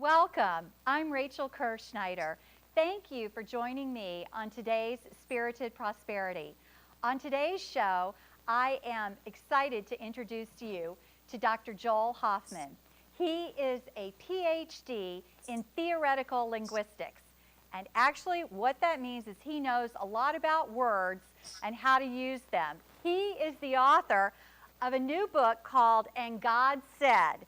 Welcome. I'm Rachel Kerr-Schneider. Thank you for joining me on today's Spirited Prosperity. On today's show, I am excited to introduce you to Dr. Joel Hoffman. He is a PhD in theoretical linguistics. And actually, what that means is he knows a lot about words and how to use them. He is the author of a new book called And God Said: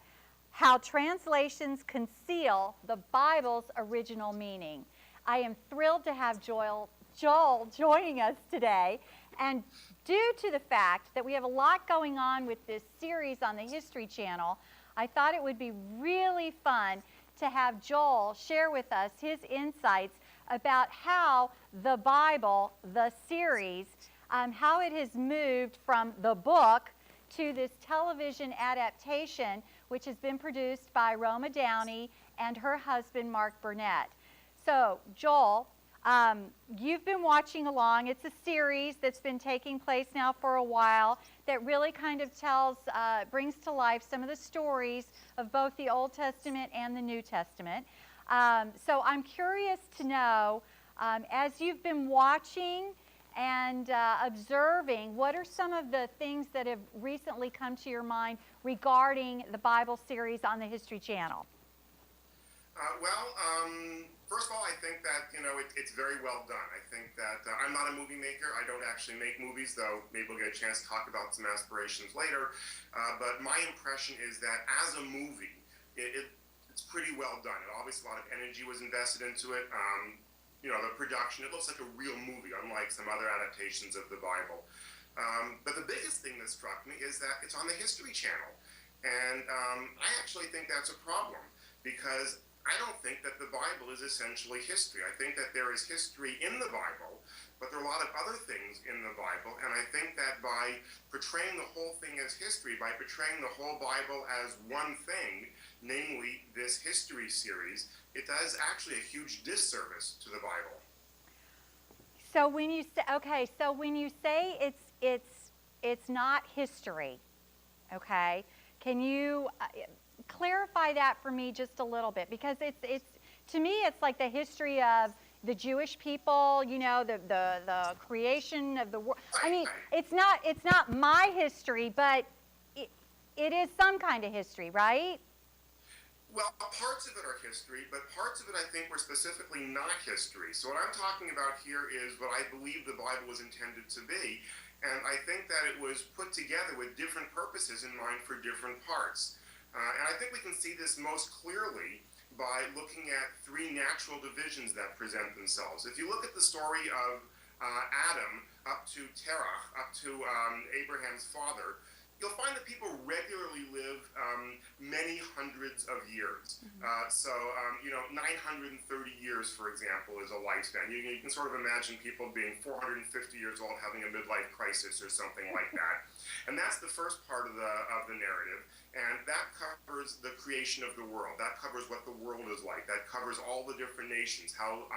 How Translations Conceal the Bible's Original Meaning. I am thrilled to have Joel joining us today. And due to the fact that we have a lot going on with this series on the History Channel, I thought it would be really fun to have Joel share with us his insights about how the Bible, the series, how it has moved from the book to this television adaptation, which has been produced by Roma Downey and her husband, Mark Burnett. So, Joel, you've been watching along. It's a series that's been taking place now for a while that really kind of brings to life some of the stories of both the Old Testament and the New Testament. So I'm curious to know, as you've been watching and observing, what are some of the things that have recently come to your mind regarding the Bible series on the History Channel? First of all, I think that, it's very well done. I think that I'm not a movie maker. I don't actually make movies, though maybe we'll get a chance to talk about some aspirations later. But my impression is that as a movie, it's pretty well done. Obviously, a lot of energy was invested into it. The production, it looks like a real movie, unlike some other adaptations of the Bible. But the biggest thing that struck me is that it's on the History Channel. And I actually think that's a problem, because I don't think that the Bible is essentially history. I think that there is history in the Bible, but there are a lot of other things in the Bible, and I think that by portraying the whole thing as history, by portraying the whole Bible as one thing, namely this history series, it does actually a huge disservice to the Bible. So when you say it's not history, okay, can you clarify that for me just a little bit? Because it's to me, it's like the history of the Jewish people, the creation of the world. I mean, it's not my history, but it is some kind of history, right? Well, parts of it are history, but parts of it I think were specifically not history. So what I'm talking about here is what I believe the Bible was intended to be, and I think that it was put together with different purposes in mind for different parts. And I think we can see this most clearly by looking at three natural divisions that present themselves. If you look at the story of Adam up to Terah, up to Abraham's father, you'll find that people regularly live many hundreds of years. 930 years, for example, is a lifespan. You can sort of imagine people being 450 years old having a midlife crisis or something like that. And that's the first part of the narrative. And that covers the creation of the world. That covers what the world is like. That covers all the different nations, how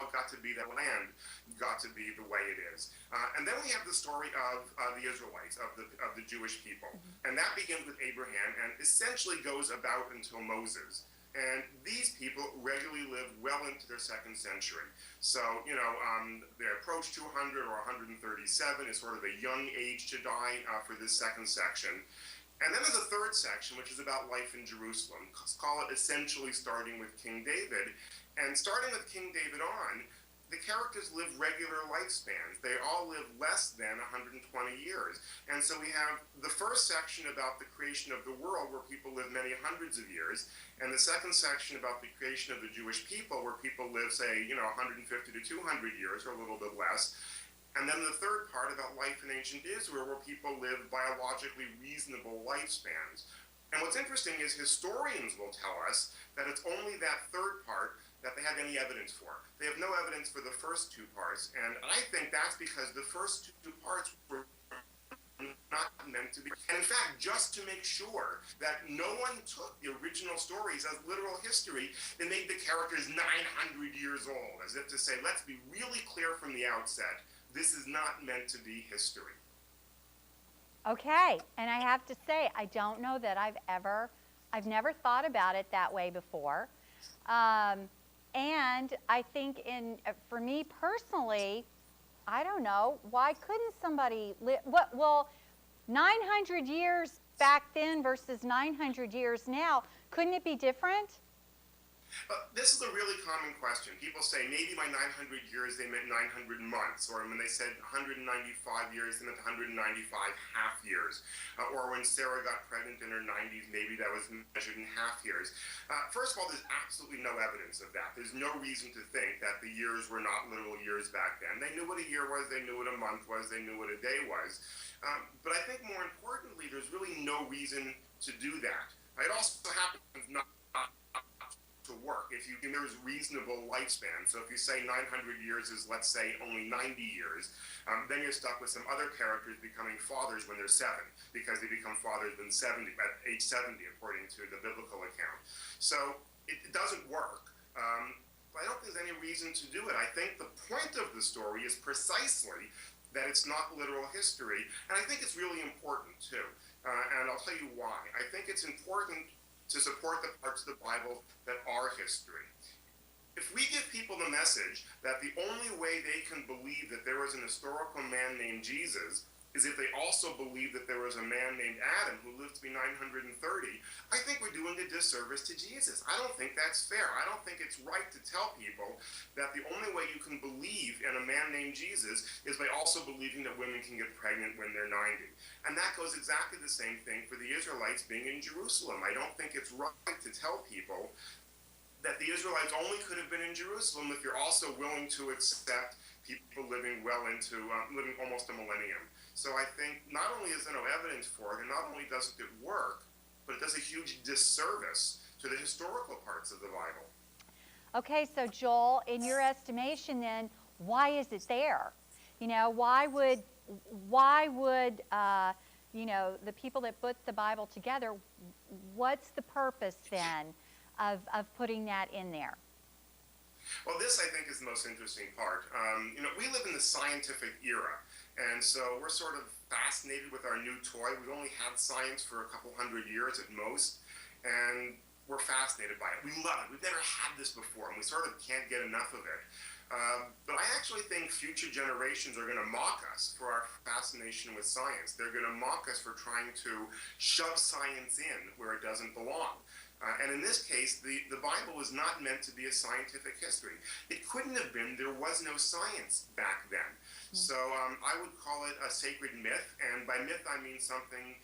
got to be that land got to be the way it is. And then we have the story of the Israelites, of the Jewish people. And that begins with Abraham and essentially goes about until Moses. And these people regularly live well into their second century. So, they approach 200 or 137 is sort of a young age to die for this second section. And then there's a third section, which is about life in Jerusalem. Call it essentially starting with King David. And starting with King David on, the characters live regular lifespans. They all live less than 120 years. And so we have the first section about the creation of the world, where people live many hundreds of years, and the second section about the creation of the Jewish people, where people live, say, 150 to 200 years, or a little bit less. And then the third part about life in ancient Israel, where people live biologically reasonable lifespans. And what's interesting is historians will tell us that it's only that third part that they have any evidence for. They have no evidence for the first two parts, and I think that's because the first two parts were not meant to be. And in fact, just to make sure that no one took the original stories as literal history, they made the characters 900 years old, as if to say, let's be really clear from the outset, this is not meant to be history. Okay, and I have to say, I don't know that I've ever I've never thought about it that way before. And I think for me personally, I don't know, why couldn't somebody live, well, 900 years back then versus 900 years now, couldn't it be different? This is a really common question. People say maybe by 900 years they meant 900 months, or when they said 195 years they meant 195 half years, or when Sarah got pregnant in her 90s, maybe that was measured in half years. First of all, there's absolutely no evidence of that. There's no reason to think that the years were not literal years back then. They knew what a year was, they knew what a month was, they knew what a day was. But I think more importantly, there's really no reason to do that. It also happens not to work. If there's reasonable lifespan. So if you say 900 years is, let's say, only 90 years, then you're stuck with some other characters becoming fathers when they're 7, because they become fathers at age 70, according to the biblical account. So it doesn't work. But I don't think there's any reason to do it. I think the point of the story is precisely that it's not literal history, and I think it's really important too. And I'll tell you why. I think it's important to support the parts of the Bible that are history. If we give people the message that the only way they can believe that there was an historical man named Jesus is if they also believe that there was a man named Adam who lived to be 930, I think we're doing a disservice to Jesus. I don't think that's fair. I don't think it's right to tell people that the only way you can believe in a man named Jesus is by also believing that women can get pregnant when they're 90. And that goes exactly the same thing for the Israelites being in Jerusalem. I don't think it's right to tell people that the Israelites only could have been in Jerusalem if you're also willing to accept people living living almost a millennium. So I think not only is there no evidence for it, and not only doesn't it work, but it does a huge disservice to the historical parts of the Bible. Okay, so Joel, in your estimation then, why is it there? You know, why would the people that put the Bible together, what's the purpose then of putting that in there? Well, this I think is the most interesting part. We live in the scientific era, and so we're sort of fascinated with our new toy. We've only had science for a couple hundred years at most, and we're fascinated by it. We love it. We've never had this before, and we sort of can't get enough of it. But I actually think future generations are going to mock us for our fascination with science. They're going to mock us for trying to shove science in where it doesn't belong. And in this case, the Bible was not meant to be a scientific history. It couldn't have been. There was no science back then. So I would call it a sacred myth. And by myth, I mean something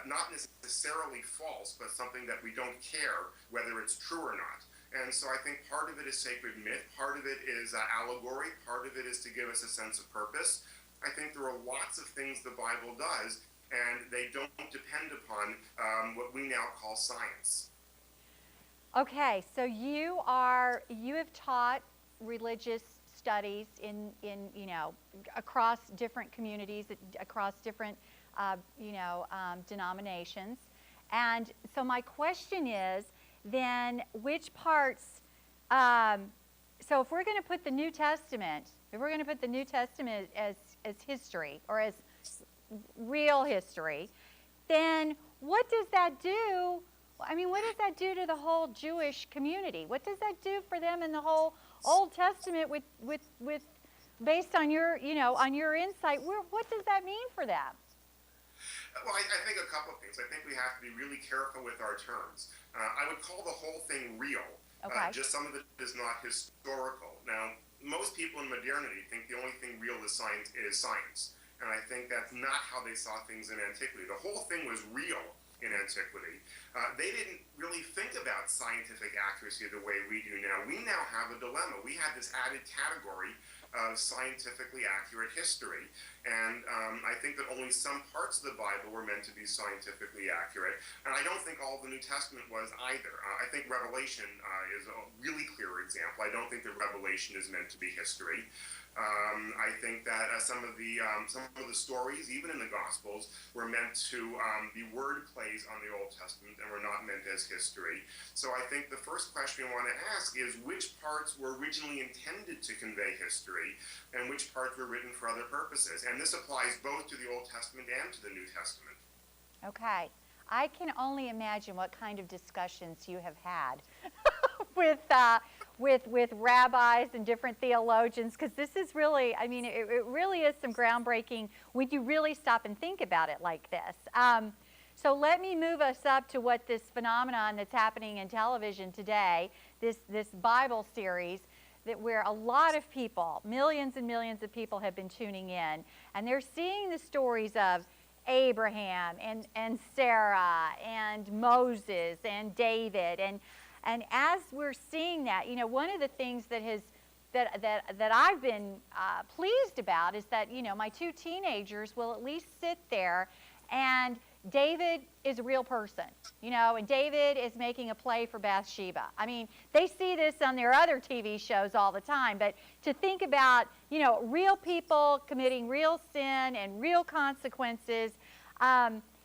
not necessarily false, but something that we don't care whether it's true or not. And so I think part of it is sacred myth, part of it is allegory, part of it is to give us a sense of purpose. I think there are lots of things the Bible does, and they don't depend upon what we now call science. Okay, so you have taught religious studies in across different communities, across different denominations, and so my question is then which parts? So if we're going to put the New Testament, as history or as real history, then what does that do? I mean, what does that do to the whole Jewish community? What does that do for them in the whole Old Testament with based on your, on your insight? What does that mean for them? Well, I think a couple of things. I think we have to be really careful with our terms. I would call the whole thing real. Okay. Just some of it is not historical. Now, most people in modernity think the only thing real is science. And I think that's not how they saw things in antiquity. The whole thing was real in antiquity. They didn't really think about scientific accuracy the way we do now. We now have a dilemma. We have this added category of scientifically accurate history. And I think that only some parts of the Bible were meant to be scientifically accurate. And I don't think all of the New Testament was either. I think Revelation is a really clear example. I don't think that Revelation is meant to be history. I think that some of the stories, even in the Gospels, were meant to be word plays on the Old Testament and were not meant as history. So I think the first question we want to ask is which parts were originally intended to convey history and which parts were written for other purposes. And this applies both to the Old Testament and to the New Testament. Okay. I can only imagine what kind of discussions you have had with, with rabbis and different theologians, because this is really, I mean, it really is some groundbreaking when you really stop and think about it like this. So let me move us up to what this phenomenon that's happening in television today, this Bible series, that where a lot of people, millions and millions of people have been tuning in, and they're seeing the stories of Abraham and Sarah and Moses and David, and as we're seeing that, you know, one of the things that has that I've been pleased about is that, you know, my two teenagers will at least sit there, and David is a real person, you know, and David is making a play for Bathsheba. I mean, they see this on their other TV shows all the time, but to think about, you know, real people committing real sin and real consequences,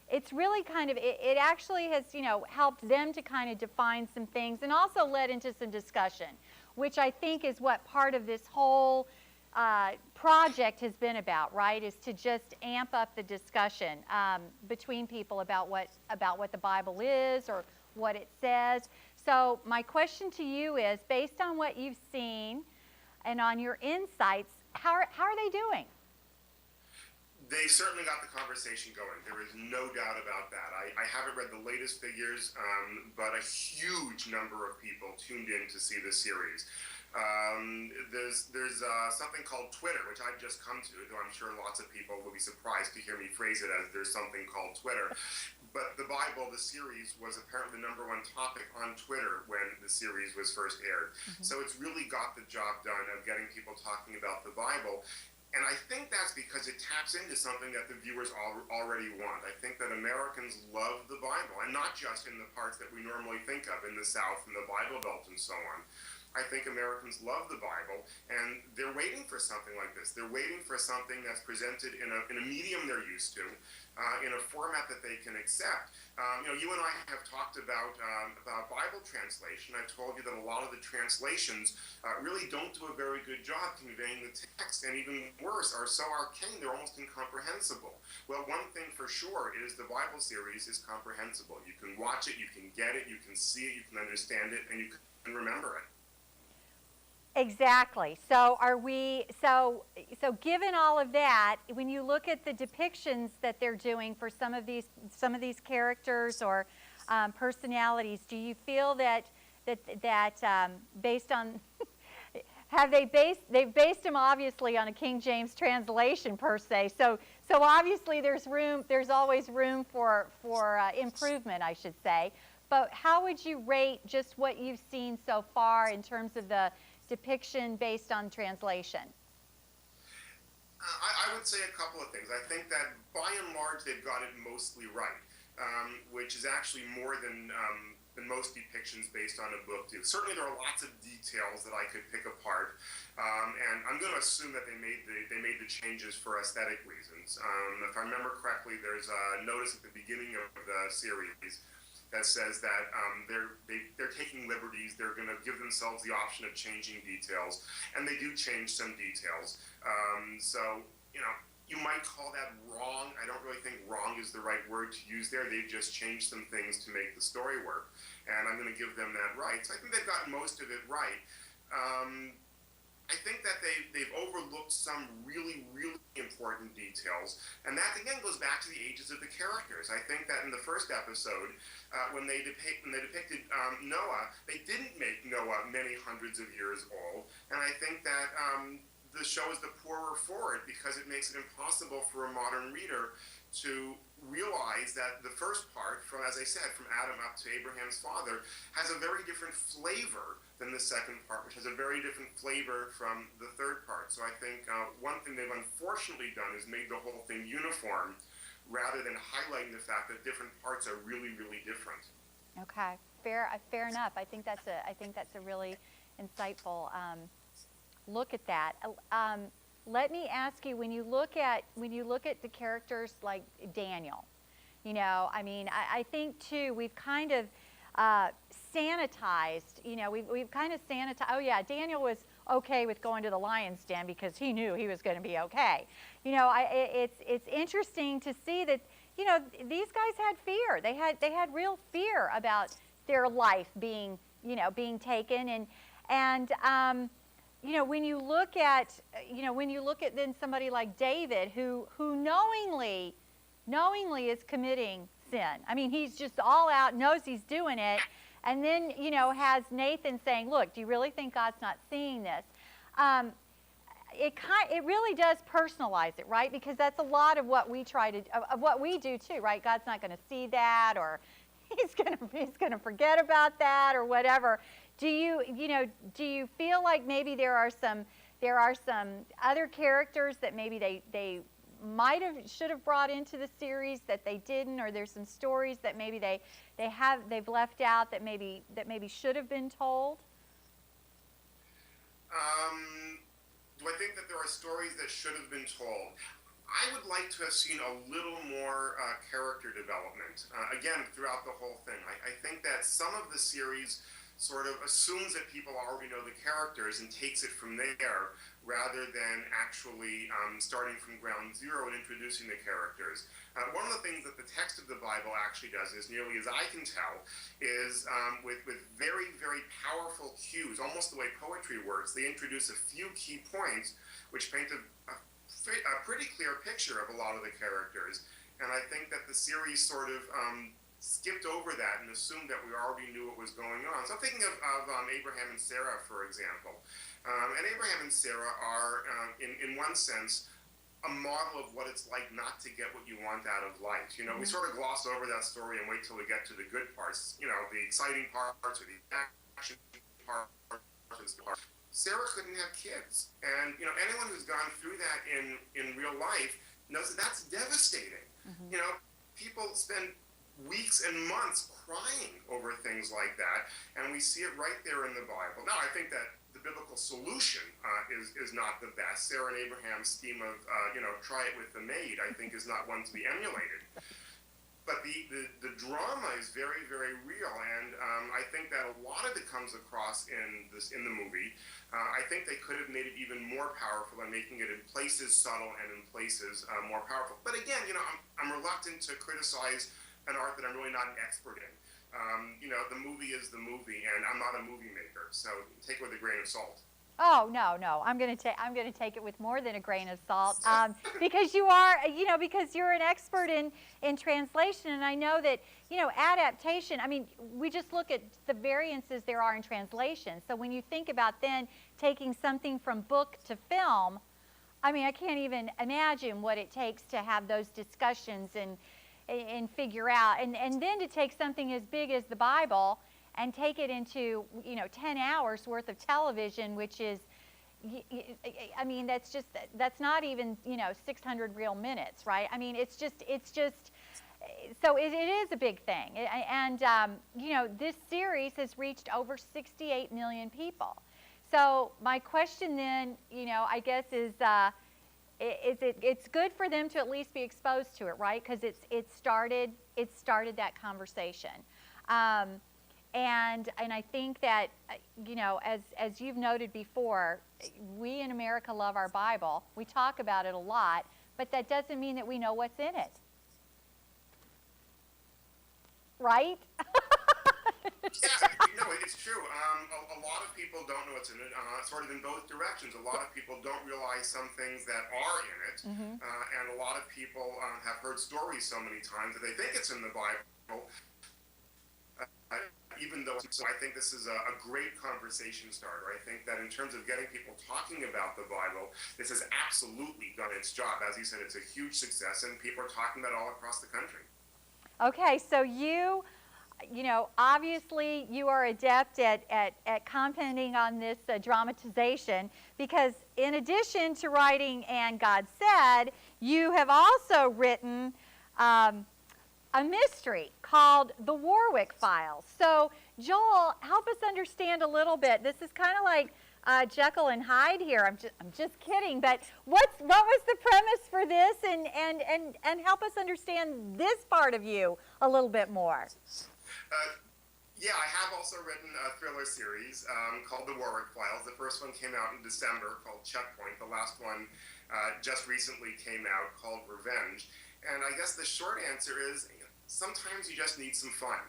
it's really kind of, it actually has, you know, helped them to kind of define some things, and also led into some discussion, which I think is what part of this whole project has been about, right? Is to just amp up the discussion between people about what the Bible is or what it says. So my question to you is, based on what you've seen and on your insights, how are they doing? They certainly got the conversation going. There is no doubt about that. I haven't read the latest figures, but a huge number of people tuned in to see the series. There's something called Twitter, which I've just come to, though I'm sure lots of people will be surprised to hear me phrase it as there's something called Twitter. But the Bible, the series, was apparently the #1 topic on Twitter when the series was first aired. Mm-hmm. So it's really got the job done of getting people talking about the Bible. And I think that's because it taps into something that the viewers already want. I think that Americans love the Bible, and not just in the parts that we normally think of, in the South and the Bible Belt and so on. I think Americans love the Bible, and they're waiting for something like this. They're waiting for something that's presented in a medium they're used to, in a format that they can accept. You know, you and I have talked about Bible translation. I've told you that a lot of the translations really don't do a very good job conveying the text, and even worse, are so arcane they're almost incomprehensible. Well, one thing for sure is the Bible series is comprehensible. You can watch it, you can get it, you can see it, you can understand it, and you can remember it. Exactly. So are we, so given all of that, when you look at the depictions that they're doing for some of these characters or personalities, do you feel that based on they've based them obviously on a King James translation per se, so obviously there's always room for improvement, I should say. But how would you rate just what you've seen so far in terms of the depiction based on translation? I would say a couple of things. I think that by and large they've got it mostly right, which is actually more than most depictions based on a book do. Certainly there are lots of details that I could pick apart, and I'm going to assume that they made the changes for aesthetic reasons. If I remember correctly, there's a notice at the beginning of the series that says that they're taking liberties. They're going to give themselves the option of changing details, and they do change some details. So, you know, you might call that wrong. I don't really think wrong is the right word to use there. They've just changed some things to make the story work, and I'm going to give them that right. So I think they've got most of it right. I think that they've overlooked some really, really important details, and that again goes back to the ages of the characters. I think that in the first episode, when they depicted Noah, they didn't make Noah many hundreds of years old, and I think that the show is the poorer for it because it makes it impossible for a modern reader to realize that the first part, from, as I said, from Adam up to Abraham's father, has a very different flavor than the second part, which has a very different flavor from the third part. So I think one thing they've unfortunately done is made the whole thing uniform rather than highlighting the fact that different parts are really, really different. Okay, fair enough. I think that's a really insightful look at that. Let me ask you, when you look at the characters like Daniel, you know, I mean, I think too we've kind of sanitized. You know, we've kind of sanitized. Oh yeah, Daniel was okay with going to the lion's den because he knew he was going to be okay. You know, it's interesting to see that, these guys had fear. They had real fear about their life being taken, and when you look at then somebody like David who knowingly is committing sin. I mean, he's just all out, knows he's doing it, and then has Nathan saying, "Look, do you really think God's not seeing this?" It really does personalize it, right? Because that's a lot of what we what we do too, right? God's not going to see that, or he's going to forget about that, or whatever. Do you feel like maybe there are some other characters that maybe they should have brought into the series that they didn't, or there's some stories that maybe they've left out that maybe should have been told? Do I think that there are stories that should have been told? I would like to have seen a little more character development, again, throughout the whole thing. I think that some of the series sort of assumes that people already know the characters and takes it from there, rather than actually starting from ground zero and introducing the characters. One of the things that the text of the Bible actually does, as nearly as I can tell, is with very, very powerful cues, almost the way poetry works, they introduce a few key points which paint a pretty clear picture of a lot of the characters. And I think that the series sort of skipped over that and assumed that we already knew what was going on. So I'm thinking of Abraham and Sarah, for example. And Abraham and Sarah are, in one sense, a model of what it's like not to get what you want out of life. We sort of gloss over that story and wait till we get to the good parts, the exciting parts or the action parts. Sarah couldn't have kids. And, anyone who's gone through that in real life knows that that's devastating. People spend weeks and months crying over things like that, and we see it right there in the Bible. Now, I think that the biblical solution is not the best. Sarah and Abraham's scheme of, try it with the maid, I think is not one to be emulated. But the drama is very, very real, and I think that a lot of it comes across in the movie. I think they could have made it even more powerful by making it in places subtle and in places more powerful. But again, I'm reluctant to criticize an art that I'm really not an expert in. The movie is the movie, and I'm not a movie maker, so take it with a grain of salt. Oh, no. I'm going to take it with more than a grain of salt, because you are, because you're an expert in translation, and I know that, adaptation. I mean, we just look at the variances there are in translation. So when you think about then taking something from book to film, I mean, I can't even imagine what it takes to have those discussions and figure out, and then to take something as big as the Bible and take it into 10 hours worth of television, which is, I mean, that's not even 600 real minutes, right? I mean, it's just so it is a big thing, and this series has reached over 68 million people. So my question then, I guess is. It's good for them to at least be exposed to it, right? Because it started that conversation, and I think that as you've noted before, we in America love our Bible. We talk about it a lot, but that doesn't mean that we know what's in it, right? Yeah, it's true. A lot of people don't know what's in it, sort of in both directions. A lot of people don't realize some things that are in it, and a lot of people have heard stories so many times that they think it's in the Bible, even though. So I think this is a great conversation starter. I think that in terms of getting people talking about the Bible, this has absolutely done its job. As you said, it's a huge success, and people are talking about it all across the country. Okay, so obviously you are adept at commenting on this dramatization, because in addition to writing And God Said, you have also written a mystery called The Warwick Files. So Joel, help us understand a little bit. This is kind of like Jekyll and Hyde here. I'm just kidding, but what was the premise for this, and help us understand this part of you a little bit more. Yeah, I have also written a thriller series called The Warwick Files. The first one came out in December, called Checkpoint. The last one just recently came out, called Revenge. And I guess the short answer is sometimes you just need some fun.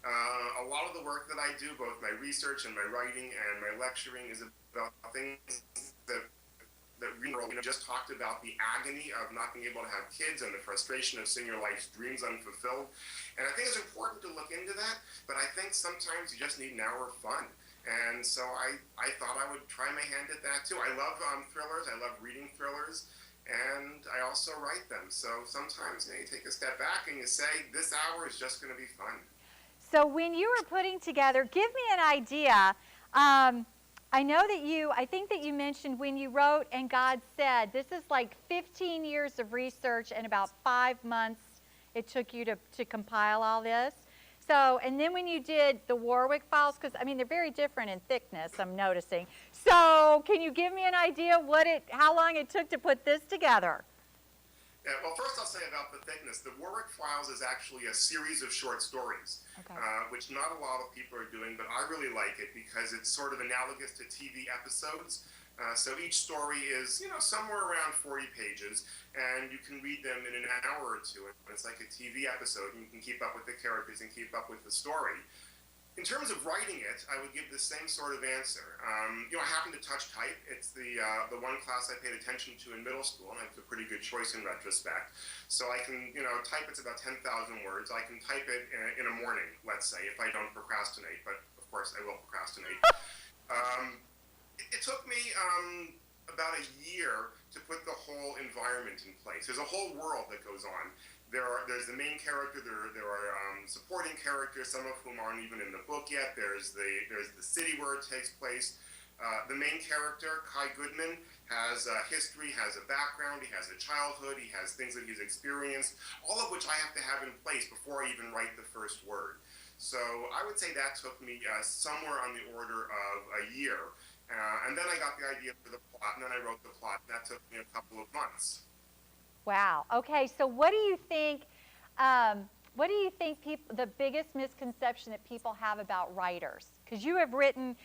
A lot of the work that I do, both my research and my writing and my lecturing, is about things that we just talked about, the agony of not being able to have kids and the frustration of seeing your life's dreams unfulfilled. And I think it's important to look into that, but I think sometimes you just need an hour of fun. And so I thought I would try my hand at that too. I love thrillers. I love reading thrillers. And I also write them. So sometimes you take a step back and you say, this hour is just going to be fun. So when you were putting together, give me an idea. I know that I think that you mentioned when you wrote And God Said, this is like 15 years of research and about 5 months it took you to compile all this. So, and then when you did the Warwick Files, because I mean they're very different in thickness, I'm noticing. So, can you give me an idea how long it took to put this together? Yeah, well, first I'll say about the thickness. The Warwick Files is actually a series of short stories, okay. Which not a lot of people are doing, but I really like it because it's sort of analogous to TV episodes. So each story is, somewhere around 40 pages, and you can read them in an hour or two. It's like a TV episode, and you can keep up with the characters and keep up with the story. In terms of writing it, I would give the same sort of answer. I happen to touch type. It's the one class I paid attention to in middle school, and it's a pretty good choice in retrospect. So I can, type it's about 10,000 words. I can type it in a morning, let's say, if I don't procrastinate, but of course I will procrastinate. It took me about a year to put the whole environment in place. There's a whole world that goes on. There's the main character. There are supporting characters, some of whom aren't even in the book yet. There's the city where it takes place. The main character, Kai Goodman, has a history, has a background. He has a childhood. He has things that he's experienced, all of which I have to have in place before I even write the first word. So I would say that took me somewhere on the order of a year. And then I got the idea for the plot, and then I wrote the plot, and that took me a couple of months. Wow. Okay. So, what do you think? The biggest misconception that people have about writers? Because you have written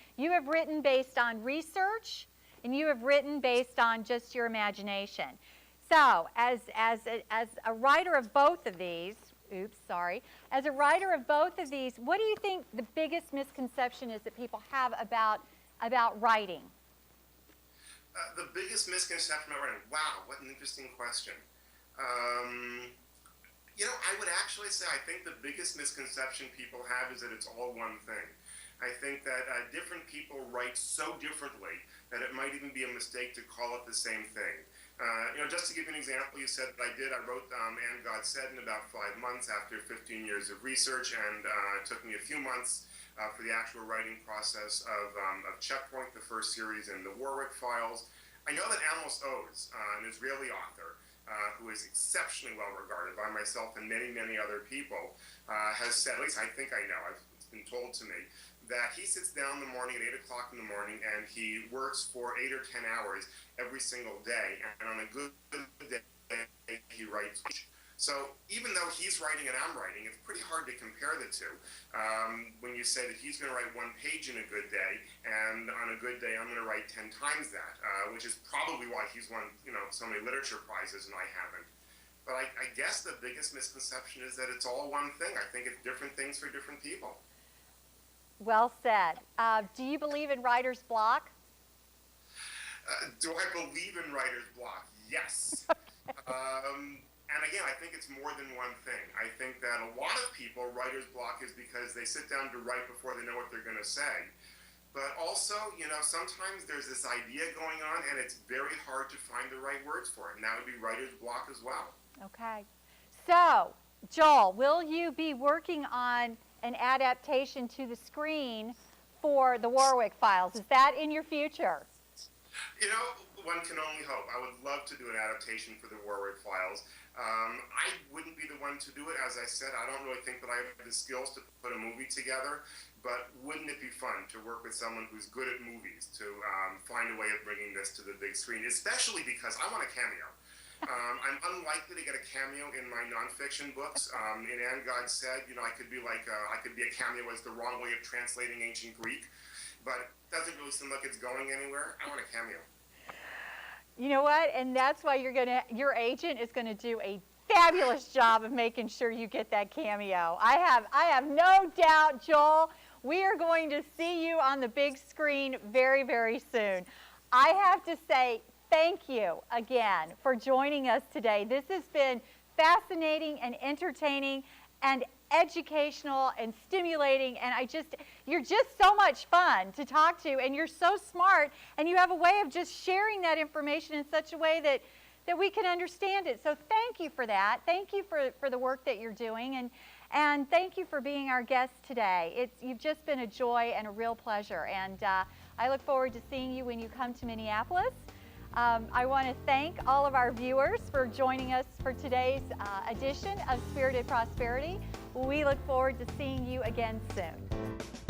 based on research, and you have written based on just your imagination. So, as a writer of both of these, as a writer of both of these, what do you think the biggest misconception is that people have about writing? The biggest misconception about writing. Wow, what an interesting question. I would actually say I think the biggest misconception people have is that it's all one thing. I think that different people write so differently that it might even be a mistake to call it the same thing. Just to give you an example, you said that I wrote And God Said in about 5 months after 15 years of research, and it took me a few months for the actual writing process of Checkpoint, the first series, and the Warwick Files. I know that Amos Oz, an Israeli author, who is exceptionally well regarded by myself and many, many other people, has said, at least I think I know, it's been told to me, that he sits down in the morning at 8 o'clock in the morning and he works for 8 or 10 hours every single day, and on a good day he writes. So even though he's writing and I'm writing, it's pretty hard to compare the two. When you say that he's going to write 1 page in a good day, and on a good day I'm going to write 10 times that, which is probably why he's won so many literature prizes and I haven't. But I guess the biggest misconception is that it's all one thing. I think it's different things for different people. Well said. Do you believe in writer's block? Do I believe in writer's block? Yes. And again, I think it's more than one thing. I think that a lot of people, writer's block is because they sit down to write before they know what they're going to say. But also, sometimes there's this idea going on and it's very hard to find the right words for it. And that would be writer's block as well. Okay. So, Joel, will you be working on an adaptation to the screen for the Warwick Files? Is that in your future? One can only hope. I would love to do an adaptation for the Warwick Files. I wouldn't be the one to do it. As I said, I don't really think that I have the skills to put a movie together, but wouldn't it be fun to work with someone who's good at movies to find a way of bringing this to the big screen, especially because I want a cameo. I'm unlikely to get a cameo in my nonfiction books. In And God Said, I could be a cameo as the wrong way of translating ancient Greek, but it doesn't really seem like it's going anywhere. I want a cameo. You know what? And that's why your agent is going to do a fabulous job of making sure you get that cameo. I have no doubt, Joel, we are going to see you on the big screen very, very soon. I have to say thank you again for joining us today. This has been fascinating and entertaining and educational and stimulating, and you're just so much fun to talk to, and you're so smart, and you have a way of just sharing that information in such a way that we can understand it. So thank you for that. Thank you for the work that you're doing, and thank you for being our guest today. You've just been a joy and a real pleasure, and I look forward to seeing you when you come to Minneapolis. I want to thank all of our viewers for joining us for today's edition of Spirited Prosperity. We look forward to seeing you again soon.